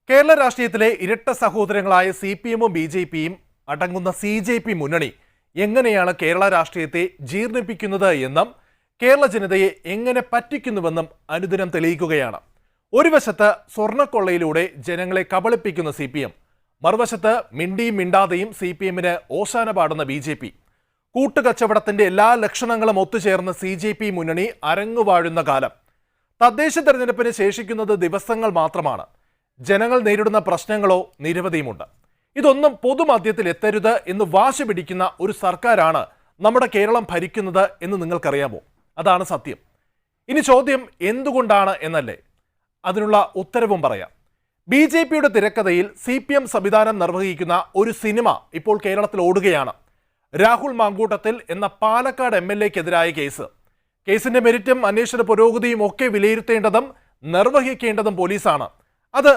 കേരള രാഷ്ട്രീയത്തിലെ ഇരട്ട സഹോദരങ്ങളായ CPM-ഉം BJP-യും അടങ്ങുന്ന CJP മുന്നണി എങ്ങനെയാണ് കേരള രാഷ്ട്രീയത്തെ ജീർണിപ്പിക്കുന്നത് എന്നും കേരള ജനതയെ എങ്ങനെ പറ്റിക്കുന്നുവെന്നും അനുദിനം തെളിയിക്കുകയാണ്. ഒരു വശത്ത് സ്വർണ്ണക്കൊള്ളയിലൂടെ ജനങ്ങളെ കബളിപ്പിക്കുന്ന CPM, മറുവശത്ത് മിണ്ടിയും മിണ്ടാതെയും CPM-ന് ഓശാന പാടുന്ന BJP. കൂട്ടുകച്ചവടത്തിന്റെ എല്ലാ ലക്ഷണങ്ങളും ഒത്തുചേർന്ന CJP മുന്നണി അരങ്ങുവാഴുന്ന കാലം. തദ്ദേശ തെരഞ്ഞെടുപ്പിന് ശേഷിക്കുന്നത് ദിവസങ്ങൾ മാത്രമാണ്. ജനങ്ങൾ നേരിടുന്ന പ്രശ്നങ്ങളോ നിരവധിയുമുണ്ട്. ഇതൊന്നും പൊതുമധ്യത്തിൽ എത്തരുത് എന്ന് വാശി പിടിക്കുന്ന ഒരു സർക്കാരാണ് നമ്മുടെ കേരളം ഭരിക്കുന്നത് എന്ന് നിങ്ങൾക്കറിയാമോ? അതാണ് സത്യം. ഇനി ചോദ്യം എന്തുകൊണ്ടാണ് എന്നല്ലേ? അതിനുള്ള ഉത്തരവും പറയാം. BJP-യുടെ തിരക്കഥയിൽ CPM സംവിധാനം നിർവഹിക്കുന്ന ഒരു സിനിമ ഇപ്പോൾ കേരളത്തിൽ ഓടുകയാണ്. രാഹുൽ മാങ്കൂട്ടത്തിൽ എന്ന പാലക്കാട് MLA-ക്കെതിരായ കേസ്. കേസിന്റെ മെരിറ്റും അന്വേഷണ പുരോഗതിയും ഒക്കെ വിലയിരുത്തേണ്ടതും നിർവഹിക്കേണ്ടതും പോലീസാണ്. അത്